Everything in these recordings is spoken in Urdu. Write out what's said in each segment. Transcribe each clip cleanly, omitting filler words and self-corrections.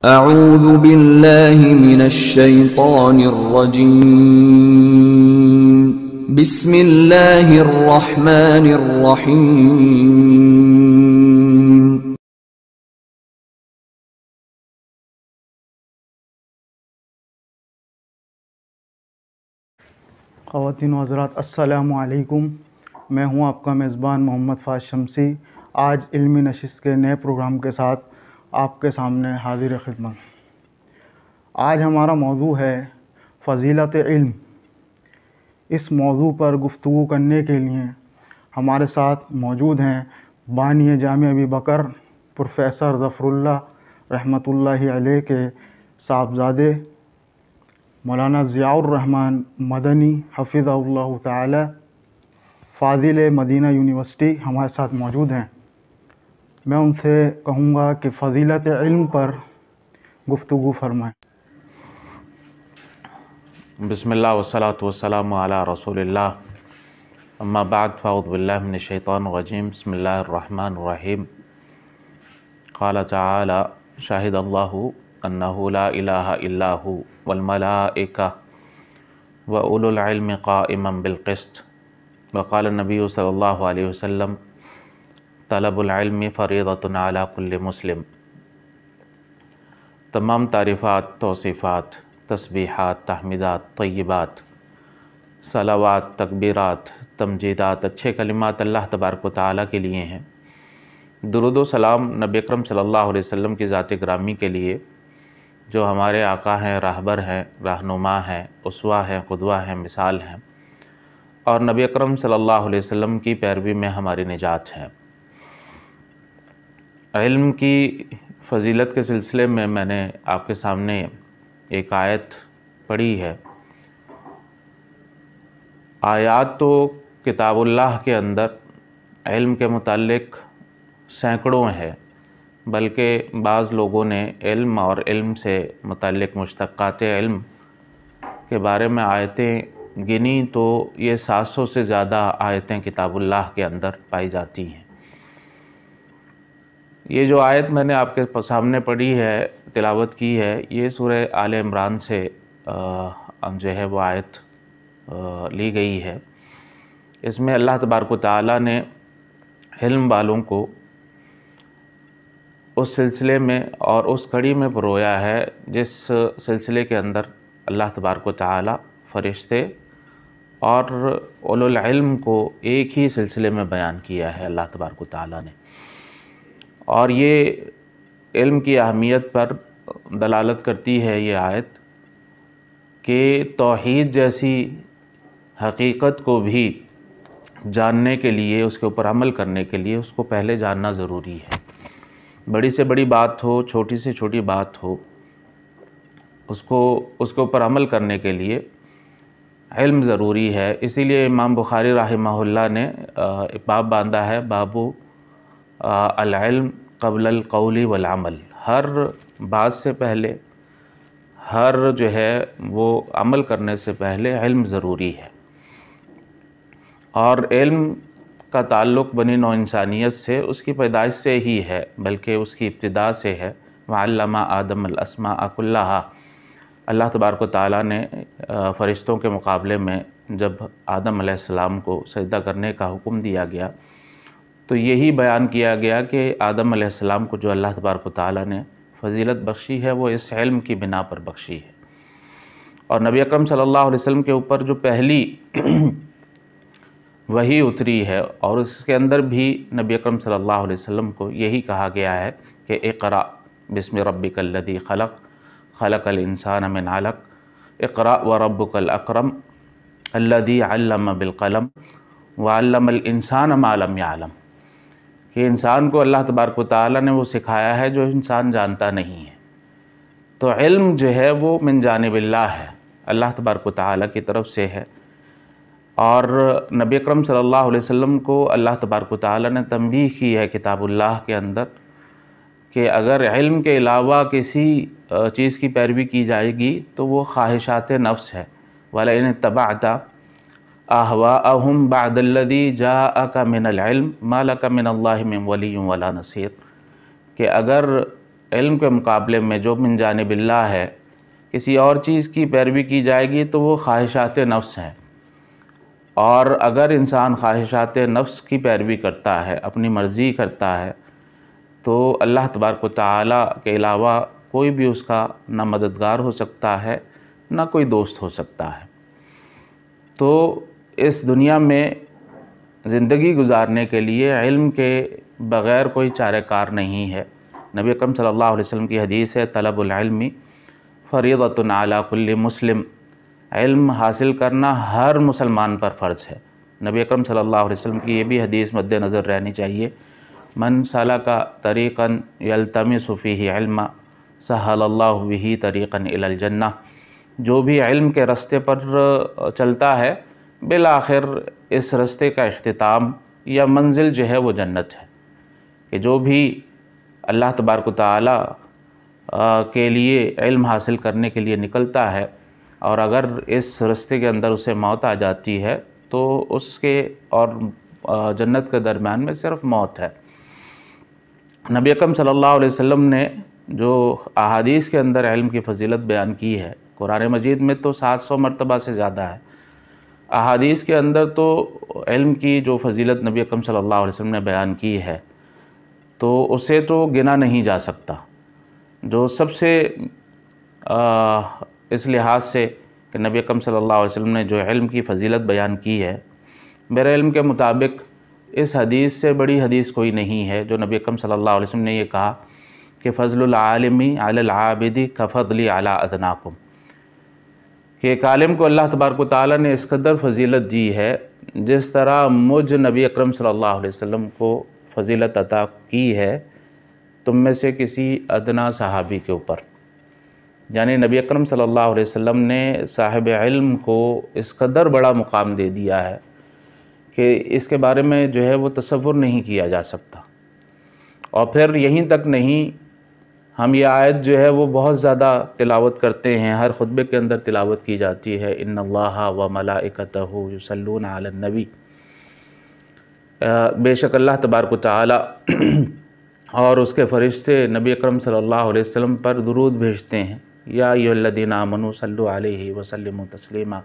اعوذ باللہ من الشیطان الرجیم بسم اللہ الرحمن الرحیم خواتین و حضرات السلام علیکم۔ میں ہوں آپ کا میزبان محمد فاضل شمسی۔ آج علمی نشست کے نئے پروگرام کے ساتھ آپ کے سامنے حاضر خدمت۔ آج ہمارا موضوع ہے فضیلت علم۔ اس موضوع پر گفتگو کرنے کے لیے ہمارے ساتھ موجود ہیں بانی جامعہ ابی بکر پروفیسر ظفر اللہ رحمۃ اللہ علیہ کے صاحبزادے مولانا ضیاء الرحمن مدنی حفظہ اللہ تعالی، فاضل مدینہ یونیورسٹی ہمارے ساتھ موجود ہیں۔ میں ان سے کہوں گا کہ فضیلت علم پر گفتگو فرمائیں۔ بسم اللہ والصلاة والسلام علی رسول اللہ، اما بعد فاعوذ باللہ من الشیطان الرجیم، بسم اللہ الرحمن الرحیم۔ قال تعالی شاہد اللہ انہ لا الہ الا ہو والملائکہ واولو العلم قائما بالقسط، وقال النبی صلی اللہ علیہ وسلم طلب العلم فریضۃ علی کل مسلم۔ تمام تعریفات، توصیفات، تسبیحات، تحمیدات، طیبات، صلوات، تکبیرات، تمجیدات، اچھے کلمات اللہ تبارک و تعالیٰ کے لیے ہیں۔ درود و سلام نبی اکرم صلی اللہ علیہ وسلم کی ذات گرامی کے لیے، جو ہمارے آقا ہیں، راہبر ہیں، رہنما ہیں، اسوہ ہیں، قدوہ ہیں، مثال ہیں، اور نبی اکرم صلی اللہ علیہ وسلم کی پیروی میں ہماری نجات ہے۔ علم کی فضیلت کے سلسلے میں نے آپ کے سامنے ایک آیت پڑھی ہے۔ آیات تو کتاب اللہ کے اندر علم کے متعلق سینکڑوں ہیں، بلکہ بعض لوگوں نے علم اور علم سے متعلق مشتقات علم کے بارے میں آیتیں گنی تو یہ 700 سے زیادہ آیتیں کتاب اللہ کے اندر پائی جاتی ہیں۔ یہ جو آیت میں نے آپ کے سامنے پڑھی ہے، تلاوت کی ہے، یہ سورہ آل عمران سے جو ہے وہ آیت لی گئی ہے۔ اس میں اللہ تبارک و تعالیٰ نے علم والوں کو اس سلسلے میں اور اس کڑی میں پرویا ہے جس سلسلے کے اندر اللہ تبارک و تعالیٰ فرشتے اور اولو العلم کو ایک ہی سلسلے میں بیان کیا ہے اللہ تبارک و تعالیٰ نے، اور یہ علم کی اہمیت پر دلالت کرتی ہے یہ آیت کہ توحید جیسی حقیقت کو بھی جاننے کے لیے، اس کے اوپر عمل کرنے کے لیے اس کو پہلے جاننا ضروری ہے۔ بڑی سے بڑی بات ہو، چھوٹی سے چھوٹی بات ہو، اس کے اوپر عمل کرنے کے لیے علم ضروری ہے۔ اسی لیے امام بخاری رحمہ اللہ نے باب باندھا ہے، باب العلم قبل القول والعمل۔ ہر بات سے پہلے، ہر جو ہے وہ عمل کرنے سے پہلے علم ضروری ہے۔ اور علم کا تعلق بنی نوع انسانیت سے، اس کی پیدائش سے ہی ہے، بلکہ اس کی ابتدا سے ہے۔ وعلم آدم الاسماء کلھا۔ اللہ تبارک و تعالیٰ نے فرشتوں کے مقابلے میں جب آدم علیہ السلام کو سجدہ کرنے کا حکم دیا گیا تو یہی بیان کیا گیا کہ آدم علیہ السلام کو جو اللہ تبارک و تعالیٰ نے فضیلت بخشی ہے وہ اس علم کی بنا پر بخشی ہے۔ اور نبی اکرم صلی اللہ علیہ وسلم کے اوپر جو پہلی وحی اتری ہے، اور اس کے اندر بھی نبی اکرم صلی اللہ علیہ وسلم کو یہی کہا گیا ہے کہ اقرأ بسم ربک الذی خلق، خلق الانسان من علق، اقرأ وربک الاکرم الذی علم بالقلم وعلم الانسان ما لم یعلم، کہ انسان کو اللہ تبارک و تعالیٰ نے وہ سکھایا ہے جو انسان جانتا نہیں ہے۔ تو علم جو ہے وہ من جانب اللہ ہے، اللہ تبارک و تعالیٰ کی طرف سے ہے۔ اور نبی اکرم صلی اللہ علیہ وسلم کو اللہ تبارک و تعالیٰ نے تنبیہ کی ہے کتاب اللہ کے اندر کہ اگر علم کے علاوہ کسی چیز کی پیروی کی جائے گی تو وہ خواہشات نفس ہے۔ وَلَئِنِ اتَّبَعْتَ أَهْوَاءَهُمْ بَعْدَ الَّذِي جَاءَكَ مِنَ الْعِلْمِ مَا لَكَ مِنَ اللَّهِ مِنْ وَلِيٍّ وَلَا نَصِيرٍ، کہ اگر علم کے مقابلے میں جو من جانب اللہ ہے، کسی اور چیز کی پیروی کی جائے گی تو وہ خواہشات نفس ہیں، اور اگر انسان خواہشات نفس کی پیروی کرتا ہے، اپنی مرضی کرتا ہے، تو اللہ تبارک و تعالیٰ کے علاوہ کوئی بھی اس کا نہ مددگار ہو سکتا ہے نہ کوئی دوست ہو سکتا ہے۔ تو اس دنیا میں زندگی گزارنے کے لیے علم کے بغیر کوئی چارہ کار نہیں ہے۔ نبی اکرم صلی اللہ علیہ وسلم کی حدیث ہے، طلب العلم فریضۃ علی کل مسلم، علم حاصل کرنا ہر مسلمان پر فرض ہے۔ نبی اکرم صلی اللہ علیہ وسلم کی یہ بھی حدیث مد نظر رہنی چاہیے، من سلک طریقا یلتمس فیہ علما سہل اللہ بہ طریقا الی الجنہ، جو بھی علم کے راستے پر چلتا ہے بالآخر اس راستے کا اختتام یا منزل جو ہے وہ جنت ہے۔ کہ جو بھی اللہ تبارک و تعالیٰ کے لیے علم حاصل کرنے کے لیے نکلتا ہے، اور اگر اس راستے کے اندر اسے موت آ جاتی ہے تو اس کے اور جنت کے درمیان میں صرف موت ہے۔ نبی اکرم صلی اللہ علیہ وسلم نے جو احادیث کے اندر علم کی فضیلت بیان کی ہے، قرآن مجید میں تو 700 مرتبہ سے زیادہ ہے، احادیث کے اندر تو علم کی جو فضیلت نبی اکرم صلی اللہ علیہ وسلم نے بیان کی ہے تو اسے تو گنا نہیں جا سکتا۔ جو سب سے اس لحاظ سے کہ نبی اکرم صلی اللہ علیہ وسلم نے جو علم کی فضیلت بیان کی ہے، میرے علم کے مطابق اس حدیث سے بڑی حدیث کوئی نہیں ہے، جو نبی اکرم صلی اللہ علیہ وسلم نے یہ کہا کہ فضل العالم علی العابد کفضلی علی ادناکم، کہ ایک عالم کو اللہ تبارک و تعالیٰ نے اس قدر فضیلت دی ہے جس طرح مجھ نبی اکرم صلی اللہ علیہ وسلم کو فضیلت عطا کی ہے تم میں سے کسی ادنا صحابی کے اوپر۔ یعنی نبی اکرم صلی اللہ علیہ وسلم نے صاحب علم کو اس قدر بڑا مقام دے دیا ہے کہ اس کے بارے میں جو ہے وہ تصور نہیں کیا جا سکتا۔ اور پھر یہیں تک نہیں، ہم یہ آیت جو ہے وہ بہت زیادہ تلاوت کرتے ہیں، ہر خطبے کے اندر تلاوت کی جاتی ہے، ان اللہ و ملائکتہ یصلون علی النبی، بے شک اللہ تبارک و تعالی اور اس کے فرشتے نبی اکرم صلی اللہ علیہ وسلم پر درود بھیجتے ہیں، یا ایھا الذین آمنوا صلوا علیہ وسلموا تسلیما،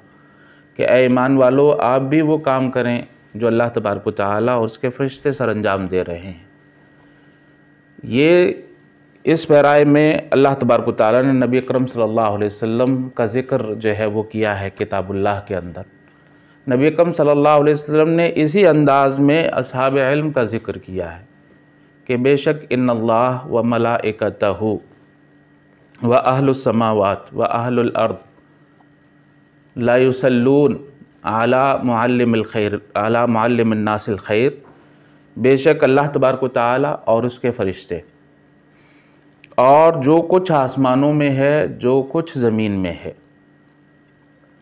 کہ اے ایمان والو آپ بھی وہ کام کریں جو اللہ تبارک و تعالی اور اس کے فرشتے سر انجام دے رہے ہیں۔ یہ اس پیرائے میں اللہ تبارک و تعالیٰ نے نبی اکرم صلی اللہ علیہ وسلم کا ذکر جو ہے وہ کیا ہے کتاب اللہ کے اندر۔ نبی اکرم صلی اللہ علیہ وسلم نے اسی انداز میں اصحاب علم کا ذکر کیا ہے کہ بے شک ان اللہ و ملائکتہ و اہل السماوات و اہل الارض لا یصلون علی معلم الخیر علی معلم الناس الخیر، بے شک اللہ تبارک و تعالیٰ اور اس کے فرشتے اور جو کچھ آسمانوں میں ہے جو کچھ زمین میں ہے۔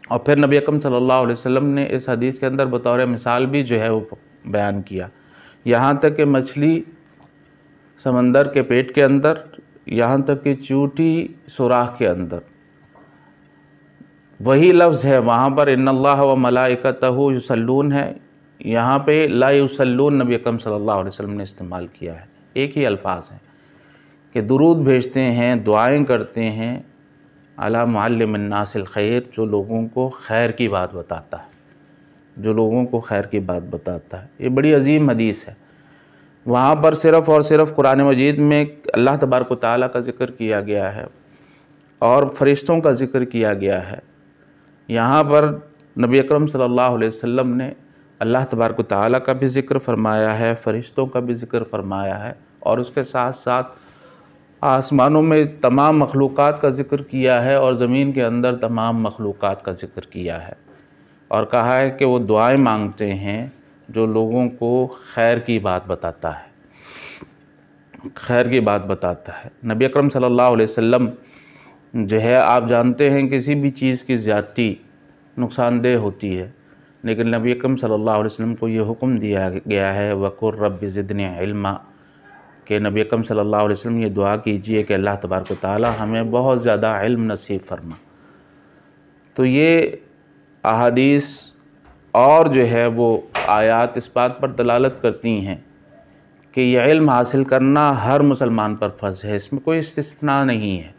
اور پھر نبی اکرم صلی اللہ علیہ وسلم نے اس حدیث کے اندر بطور مثال بھی جو ہے وہ بیان کیا، یہاں تک کہ مچھلی سمندر کے پیٹ کے اندر، یہاں تک کہ چیونٹی سوراخ کے اندر، وہی لفظ ہے وہاں پر ان اللہ و ملائکتہ یصلون ہے، یہاں پہ لا یصلون نبی اکرم صلی اللہ علیہ وسلم نے استعمال کیا ہے، ایک ہی الفاظ ہیں کہ درود بھیجتے ہیں، دعائیں کرتے ہیں علی معلم الناس الخیر، جو لوگوں کو خیر کی بات بتاتا ہے، جو لوگوں کو خیر کی بات بتاتا ہے۔ یہ بڑی عظیم حدیث ہے۔ وہاں پر صرف اور صرف قرآن مجید میں اللہ تبارک و تعالیٰ کا ذکر کیا گیا ہے اور فرشتوں کا ذکر کیا گیا ہے، یہاں پر نبی اکرم صلی اللہ علیہ وسلم نے اللہ تبارک و تعالیٰ کا بھی ذکر فرمایا ہے، فرشتوں کا بھی ذکر فرمایا ہے، اور اس کے ساتھ ساتھ آسمانوں میں تمام مخلوقات کا ذکر کیا ہے اور زمین کے اندر تمام مخلوقات کا ذکر کیا ہے، اور کہا ہے کہ وہ دعائیں مانگتے ہیں جو لوگوں کو خیر کی بات بتاتا ہے، خیر کی بات بتاتا ہے۔ نبی اکرم صلی اللہ علیہ وسلم جو ہے آپ جانتے ہیں کسی بھی چیز کی زیادتی نقصان دہ ہوتی ہے، لیکن نبی اکرم صلی اللہ علیہ وسلم کو یہ حکم دیا گیا ہے وَقُلْ رَبِّ زِدْنِی عِلْمًا، کہ نبی اکرم صلی اللہ علیہ وسلم یہ دعا کیجئے کہ اللہ تبارک و تعالی ہمیں بہت زیادہ علم نصیب فرما۔ تو یہ احادیث اور جو ہے وہ آیات اس بات پر دلالت کرتی ہیں کہ یہ علم حاصل کرنا ہر مسلمان پر فرض ہے، اس میں کوئی استثناء نہیں ہے،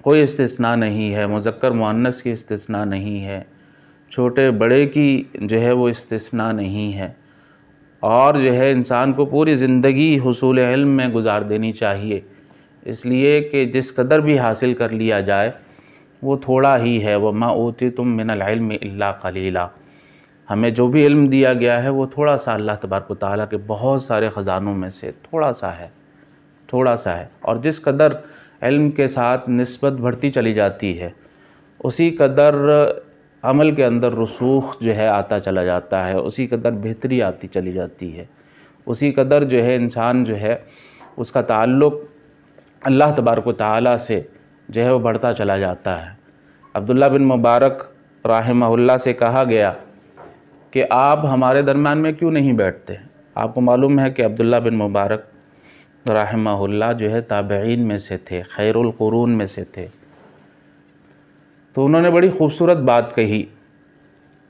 کوئی استثناء نہیں ہے، مذکر مؤنث کی استثناء نہیں ہے، چھوٹے بڑے کی جو ہے وہ استثناء نہیں ہے، اور جو ہے انسان کو پوری زندگی حصول علم میں گزار دینی چاہیے، اس لیے کہ جس قدر بھی حاصل کر لیا جائے وہ تھوڑا ہی ہے۔ وَمَا أُوتِيتُم مِّنَ الْعِلْمِ إِلَّا قَلِيلًا، ہمیں جو بھی علم دیا گیا ہے وہ تھوڑا سا اللہ تبارک و تعالیٰ کے بہت سارے خزانوں میں سے تھوڑا سا ہے، تھوڑا سا ہے، اور جس قدر علم کے ساتھ نسبت بڑھتی چلی جاتی ہے اسی قدر عمل کے اندر رسوخ جو ہے آتا چلا جاتا ہے، اسی قدر بہتری آتی چلی جاتی ہے، اسی قدر جو ہے انسان جو ہے اس کا تعلق اللہ تبارک و تعالیٰ سے جو ہے وہ بڑھتا چلا جاتا ہے۔ عبداللہ بن مبارک رحمہ اللہ سے کہا گیا کہ آپ ہمارے درمیان میں کیوں نہیں بیٹھتے؟ آپ کو معلوم ہے کہ عبداللہ بن مبارک رحمہ اللہ جو ہے تابعین میں سے تھے، خیر القرون میں سے تھے، تو انہوں نے بڑی خوبصورت بات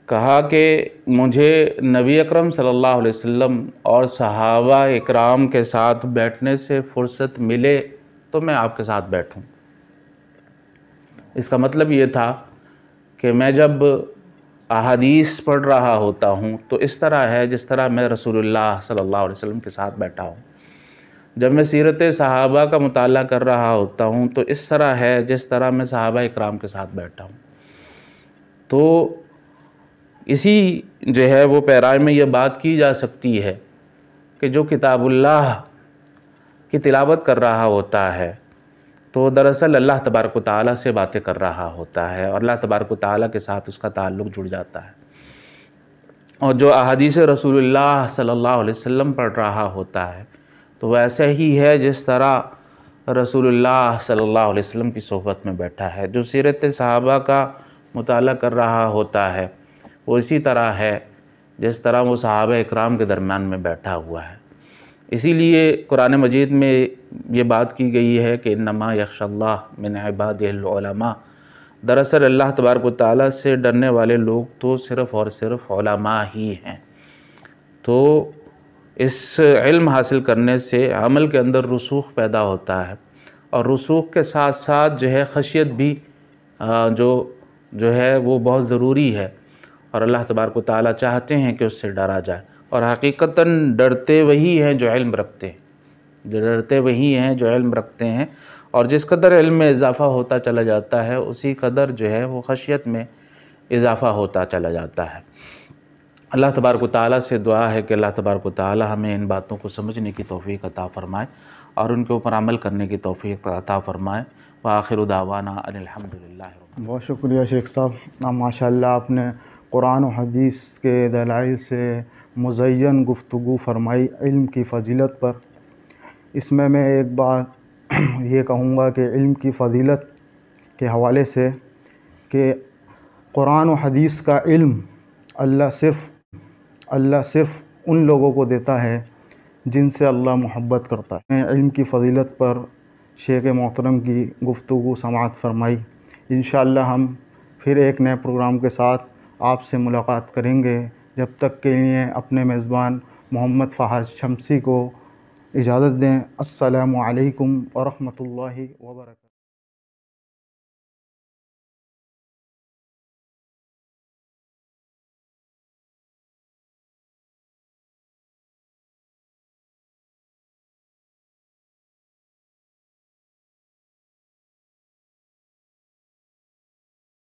کہا کہ مجھے نبی اکرم صلی اللہ علیہ وسلم اور صحابہ اکرام کے ساتھ بیٹھنے سے فرصت ملے تو میں آپ کے ساتھ بیٹھوں۔ اس کا مطلب یہ تھا کہ میں جب احادیث پڑھ رہا ہوتا ہوں تو اس طرح ہے جس طرح میں رسول اللہ صلی اللہ علیہ وسلم کے ساتھ بیٹھا ہوں، جب میں سیرت صحابہ کا مطالعہ کر رہا ہوتا ہوں تو اس طرح ہے جس طرح میں صحابہ اکرام کے ساتھ بیٹھا ہوں۔ تو اسی جو ہے وہ پیرائے میں یہ بات کی جا سکتی ہے کہ جو کتاب اللہ کی تلاوت کر رہا ہوتا ہے تو دراصل اللہ تبارک و تعالیٰ سے باتیں کر رہا ہوتا ہے، اور اللہ تبارک و تعالیٰ کے ساتھ اس کا تعلق جڑ جاتا ہے، اور جو احادیث رسول اللہ صلی اللہ علیہ وسلم پڑھ رہا ہوتا ہے تو ویسے ہی ہے جس طرح رسول اللہ صلی اللہ علیہ وسلم کی صحبت میں بیٹھا ہے۔ جو سیرت صحابہ کا مطالعہ کر رہا ہوتا ہے وہ اسی طرح ہے جس طرح وہ صحابہ اکرام کے درمیان میں بیٹھا ہوا ہے۔ اسی لیے قرآن مجید میں یہ بات کی گئی ہے کہ انما یخشی اللہ من عبادہ العلماء، دراصل اللہ تبارک و تعالیٰ سے ڈرنے والے لوگ تو صرف اور صرف علماء ہی ہیں۔ تو اس علم حاصل کرنے سے عمل کے اندر رسوخ پیدا ہوتا ہے، اور رسوخ کے ساتھ ساتھ جو ہے خشیت بھی جو ہے وہ بہت ضروری ہے، اور اللہ تبارک و تعالیٰ چاہتے ہیں کہ اس سے ڈرا جائے، اور حقیقتاً ڈرتے وہی ہیں جو علم رکھتے ہیں، ڈرتے وہی ہیں جو علم رکھتے ہیں، اور جس قدر علم میں اضافہ ہوتا چلا جاتا ہے اسی قدر جو ہے وہ خشیت میں اضافہ ہوتا چلا جاتا ہے۔ اللہ تبارک و تعالیٰ سے دعا ہے کہ اللہ تبارک و تعالیٰ ہمیں ان باتوں کو سمجھنے کی توفیق عطا فرمائے اور ان کے اوپر عمل کرنے کی توفیق عطا فرمائے۔ وآخر دعوانا ان الحمدللہ۔ بہت شکریہ شیخ صاحب، ماشاءاللہ آپ نے قرآن و حدیث کے دلائل سے مزین گفتگو فرمائی علم کی فضیلت پر۔ اس میں ایک بات یہ کہوں گا کہ علم کی فضیلت کے حوالے سے کہ قرآن و حدیث کا علم اللہ صرف ان لوگوں کو دیتا ہے جن سے اللہ محبت کرتا ہے۔ علم کی فضیلت پر شیخ محترم کی گفتگو سماعت فرمائی۔ انشاءاللہ ہم پھر ایک نئے پروگرام کے ساتھ آپ سے ملاقات کریں گے۔ جب تک کے لیے اپنے میزبان محمد فہد شمسی کو اجازت دیں۔ السلام علیکم ورحمۃ اللہ وبرکاتہ۔